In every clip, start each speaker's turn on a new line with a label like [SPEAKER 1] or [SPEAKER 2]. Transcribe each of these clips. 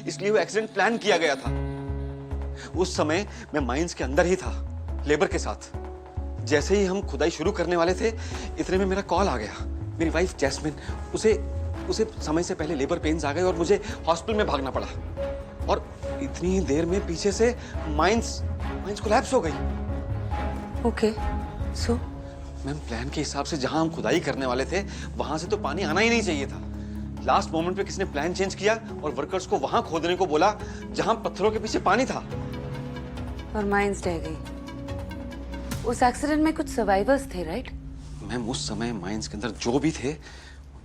[SPEAKER 1] इसलिए वो accident plan किया गया था। उस समय मैं माइंस के अंदर ही था, लेबर के साथ। जैसे ही हम खुदाई शुरू करने वाले थे, इतने में मेरा कॉल आ गया। मेरी वाइफ जैस्मिन, उसे समय से पहले लेबर पेन्स आ गए और मुझे हॉस्पिटल में भागना पड़ा। और इतनी देर में पीछे से माइंस कोलैप्स हो गई।
[SPEAKER 2] ओके, सो
[SPEAKER 1] मैम, प्लान के हिसाब से जहां हम खुदाई करने वाले थे वहां से तो पानी आना ही नहीं चाहिए था। लास्ट मोमेंट पे किसने प्लान चेंज किया और वर्कर्स को वहां खोदने को बोला जहां पत्थरों के पीछे पानी था।
[SPEAKER 2] और माइंस रह गई। उस एक्सीडेंट में कुछ सर्वाइवर्स थे, राइट?
[SPEAKER 1] मैम, उस समय माइंस के अंदर जो भी थे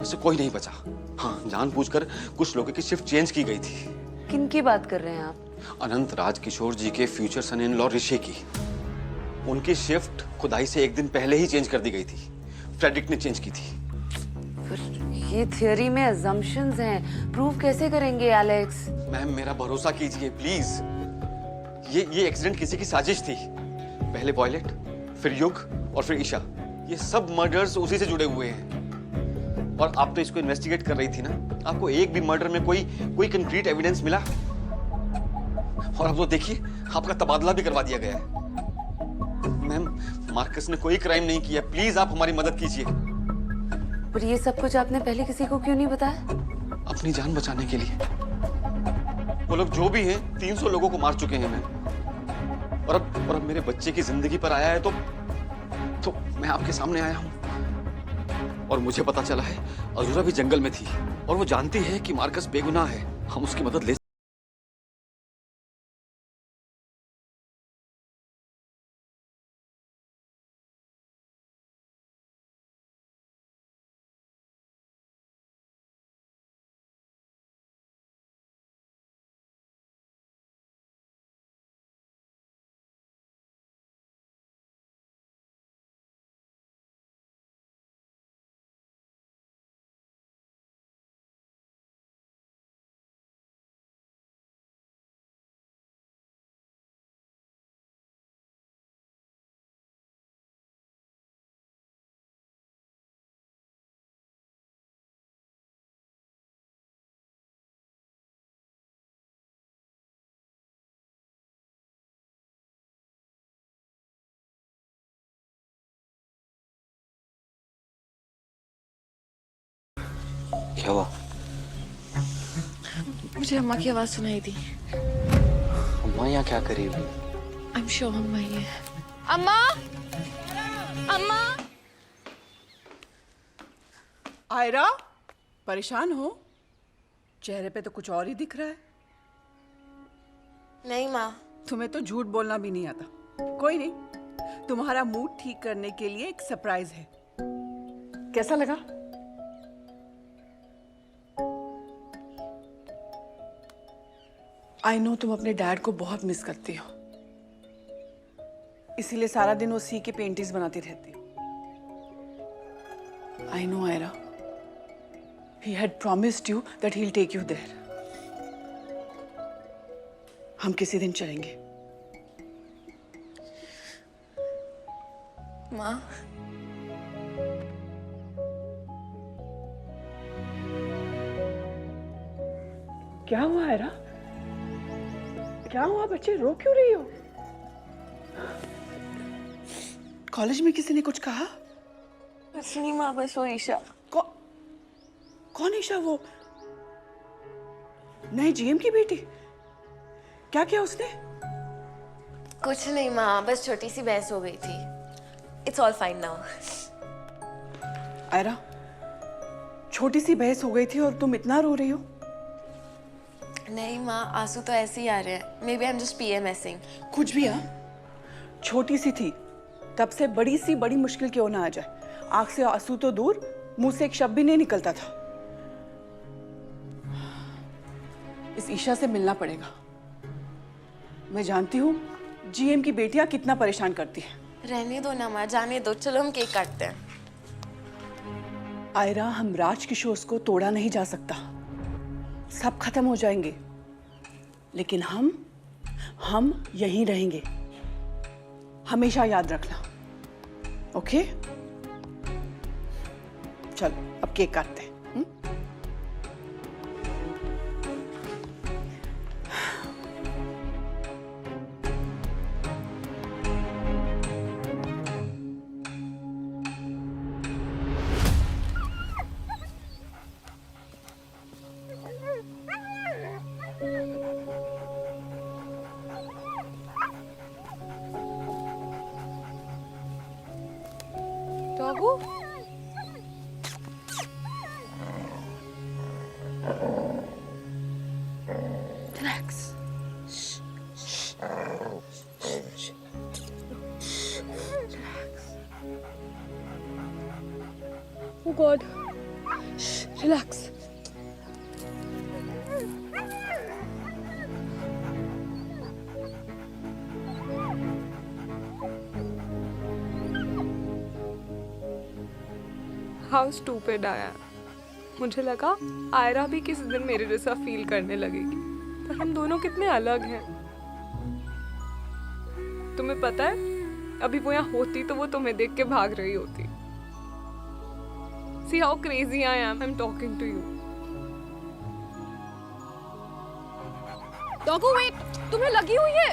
[SPEAKER 1] उससे कोई नहीं बचा। हाँ, जानबूझकर कुछ लोगों की शिफ्ट चेंज की गई थी।
[SPEAKER 2] किन की बात कर रहे हैं आप?
[SPEAKER 1] अनंत राज किशोर जी के फ्यूचर सन इन लॉ ऋषि की। उनकी शिफ्ट खुदाई से एक दिन पहले ही चेंज कर दी गई थी। फ्रेडरिक ने चेंज की थी।
[SPEAKER 2] पर ये थियरी में अजम्पशंस हैं, प्रूव कैसे करेंगे एलेक्स?
[SPEAKER 1] मैम, मेरा भरोसा कीजिए प्लीज। ये एक्सीडेंट किसी की साजिश थी। पहले वॉयलेट, फिर युग और फिर ईशा, ये सब मर्डर्स उसी से जुड़े हुए हैं। और आप तो इसको इन्वेस्टिगेट कर रही थी ना, आपको एक भी मर्डर में कोई कंक्रीट एविडेंस मिला? और अब तो देखिए, आपका तबादला भी करवा दिया गया है। मैम, मार्कस ने कोई क्राइम नहीं किया, प्लीज आप हमारी मदद कीजिए।
[SPEAKER 2] पर ये सब कुछ आपने पहले किसी को क्यों नहीं बताया?
[SPEAKER 1] अपनी जान बचाने के लिए। वो लोग जो भी हैं, 300 लोगों को मार चुके हैं मैम। और अब मेरे बच्चे की जिंदगी पर आया है तो मैं आपके सामने आया हूं। और मुझे पता चला है अजूरा भी जंगल में थी और वो जानती है कि मार्कस बेगुनाह है। हम उसकी मदद ले। क्या हुआ?
[SPEAKER 3] मुझे अम्मा की आवाज सुनाई दी।
[SPEAKER 1] अम्मा यहाँ क्या कर रही है?
[SPEAKER 3] I'm sure अम्मा ही है। अम्मा, अम्मा।
[SPEAKER 4] आयरा, परेशान हो? चेहरे पे तो कुछ और ही दिख रहा है।
[SPEAKER 3] नहीं माँ।
[SPEAKER 4] तुम्हें तो झूठ बोलना भी नहीं आता। कोई नहीं, तुम्हारा मूड ठीक करने के लिए एक सरप्राइज है। कैसा लगा? आई नो तुम अपने डैड को बहुत मिस करती हो, इसीलिए सारा दिन वो सी के पेंटिंग्स बनाती रहती हो। I know Ayra, he had promised you that he'll take you there. हम किसी दिन चलेंगे।
[SPEAKER 3] माँ,
[SPEAKER 4] क्या हुआ आयरा? क्या हुआ बच्चे, रो क्यों रही हो? कॉलेज में किसी ने कुछ कहा?
[SPEAKER 3] बस नहीं माँ, बस वो ईशा।
[SPEAKER 4] कौन ईशा? वो नए जीएम की बेटी? क्या किया उसने?
[SPEAKER 3] कुछ नहीं माँ, बस छोटी सी बहस हो गई थी। It's all fine now.
[SPEAKER 4] Ayra, छोटी सी बहस हो गई थी और तुम इतना रो रही हो?
[SPEAKER 3] नहीं माँ, आंसू तो ऐसे ही आ रहे हैं। Maybe I'm just PMSing.
[SPEAKER 4] कुछ भी हाँ, छोटी सी थी तब से बड़ी मुश्किल क्यों ना आ जाए। आंख से आंसू तो दूर, मुंह से एक शब्द भी नहीं निकलता था। इस ईशा से मिलना पड़ेगा। मैं जानती हूँ जीएम की बेटियां कितना परेशान करती हैं।
[SPEAKER 3] रहने दो ना माँ, जाने दो। चलो हम केक काटते हैं।
[SPEAKER 4] आयरा, हम राज किशोर को तोड़ा नहीं जा सकता। सब खत्म हो जाएंगे, लेकिन हम यहीं रहेंगे। हमेशा याद रखना, ओके? चलो अब केक काटते हैं।
[SPEAKER 3] डॉगू
[SPEAKER 2] relax.
[SPEAKER 3] Oh God. Relax.
[SPEAKER 5] How stupid I am. मुझे लगा आयरा भी किसी दिन मेरे जैसा फील करने लगेगी, पर हम दोनों कितने अलग हैं। तुम्हें पता है, अभी वो यहाँ होती तो वो तुम्हें देख के भाग रही होती। See how crazy I am. I'm talking to you. Doggo wait, तुम्हें लगी हुई है।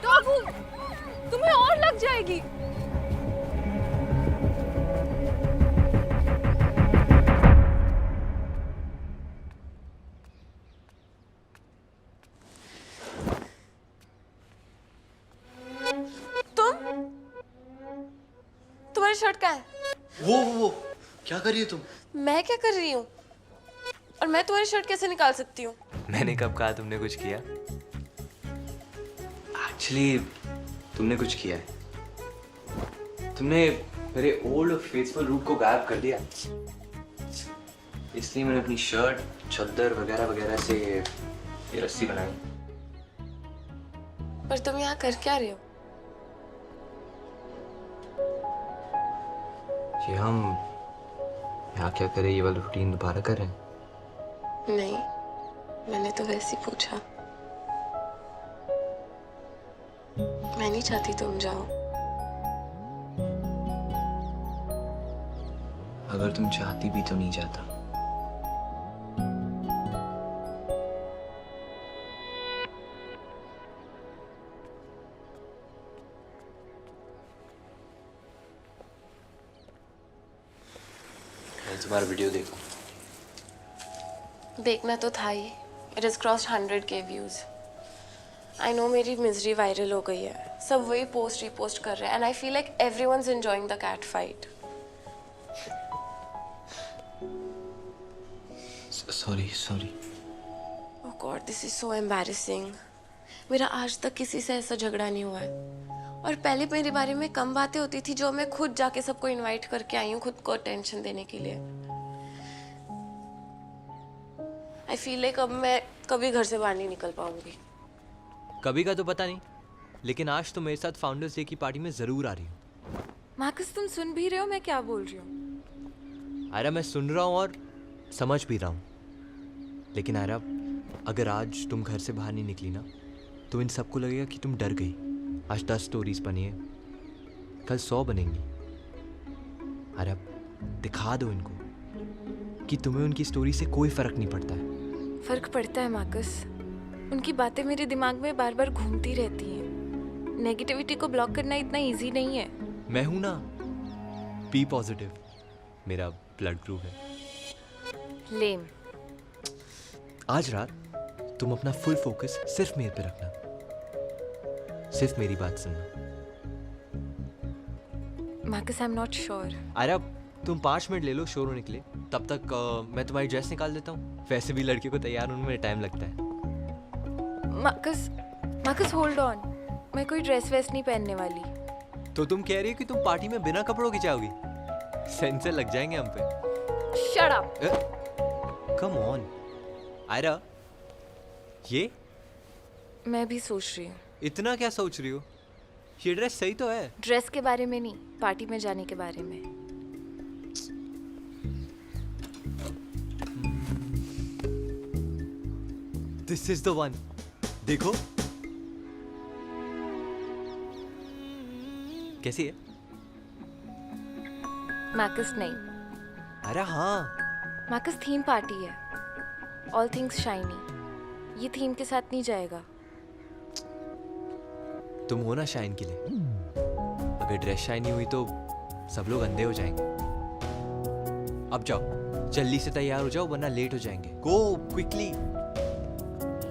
[SPEAKER 5] डॉगू, तुम्हें और लग जाएगी।
[SPEAKER 3] तुम्हारी शर्ट कहाँ है?
[SPEAKER 1] वो क्या कर रही हो तुम?
[SPEAKER 3] मैं क्या कर रही हूँ? और मैं तुम्हारी शर्ट कैसे निकाल सकती हूँ?
[SPEAKER 6] मैंने कब कहा तुमने कुछ किया? एक्चुअली तुमने कुछ किया है। तुमने मेरे ओल्ड और फेथफुल रूप को गायब कर दिया, इसलिए मैंने अपनी शर्ट, चद्दर वगैरह वगैरह से ये रस्सी बनाई।
[SPEAKER 3] पर तुम यहाँ कर क्या रहे हो?
[SPEAKER 6] ये हम यहाँ क्या करें, ये वाला रूटीन दोबारा कर रहे हैं?
[SPEAKER 3] नहीं, मैंने तो वैसे ही पूछा। मैं नहीं चाहती तुम जाओ।
[SPEAKER 6] अगर तुम चाहती भी तो नहीं जाता। मैं तुम्हारा वीडियो देखूं?
[SPEAKER 3] देखना तो था ही। It is crossed 100K views. I know मेरी मिजरी वायरल हो गई है, सब वही पोस्ट रीपोस्ट कर रहे हैं, and I feel like everyone's enjoying the cat fight.
[SPEAKER 6] Sorry.
[SPEAKER 3] Oh god, this is so embarrassing. मेरा आज तक किसी से ऐसा झगड़ा नहीं हुआ है, और पहले मेरे बारे में कम बातें होती थी जो मैं खुद जाके सबको इनवाइट करके आई हूँ खुद को अटेंशन देने के लिए। आई फील लाइक अब मैं कभी घर से बाहर नहीं निकल पाऊंगी।
[SPEAKER 7] कभी का तो पता नहीं, लेकिन आज तो मेरे साथ फाउंडर्स डे की पार्टी में जरूर आ रही हूँ।
[SPEAKER 5] मार्कस, तुम सुन भी रहे हो मैं क्या बोल रही हूँ?
[SPEAKER 7] आयरा, मैं सुन रहा हूँ और समझ भी रहा हूँ, लेकिन आयरा, अगर आज तुम घर से बाहर नहीं निकली ना, तो इन सबको लगेगा कि तुम डर गई। आज 10 स्टोरीज बनी है, कल 100 बनेंगी। आयरा, दिखा दो इनको कि तुम्हें उनकी स्टोरी से कोई फर्क नहीं पड़ता है।
[SPEAKER 5] फर्क पड़ता है मार्कस, उनकी बातें मेरे दिमाग में बार बार घूमती रहती हैं। नेगेटिविटी को ब्लॉक करना इतना इजी नहीं है।
[SPEAKER 7] मैं हूं ना, बी पॉजिटिव, मेरा ब्लड ग्रुप है।
[SPEAKER 5] लेम।
[SPEAKER 7] आज रात तुम अपना फुल फोकस सिर्फ मेरे पे रखना, सिर्फ मेरी बात सुनना।
[SPEAKER 5] Marcus, I am not sure.
[SPEAKER 7] अरे तुम 5 मिनट ले लो शोर होने के लिए, तब तक मैं तुम्हारी ड्रेस निकाल देता हूँ। वैसे भी लड़कियों को तैयार होने में टाइम लगता है।
[SPEAKER 5] मार्कस होल्ड ऑन, मैं कोई ड्रेस वेस नहीं पहनने वाली।
[SPEAKER 7] तो तुम कह रही हो कि तुम पार्टी में बिना कपड़ों की जाओगी? सेंसर लग जाएंगे हम पे।
[SPEAKER 5] Shut up.
[SPEAKER 7] Come on Ayra, ये
[SPEAKER 5] मैं भी सोच रही हूँ।
[SPEAKER 7] इतना क्या सोच रही हो? ये ड्रेस सही तो है।
[SPEAKER 5] ड्रेस के बारे में नहीं, पार्टी में जाने के बारे में।
[SPEAKER 7] This is the one. देखो कैसी है?
[SPEAKER 5] मार्कस नहीं।
[SPEAKER 7] अरे हाँ,
[SPEAKER 5] मार्कस, थीम पार्टी है, ऑल थिंग्स शाइनी। ये थीम के साथ नहीं जाएगा।
[SPEAKER 7] तुम हो ना शाइन के लिए। अगर ड्रेस शाइनी हुई तो सब लोग अंधे हो जाएंगे। अब जाओ, जल्दी से तैयार हो जाओ वरना लेट हो जाएंगे। Go quickly.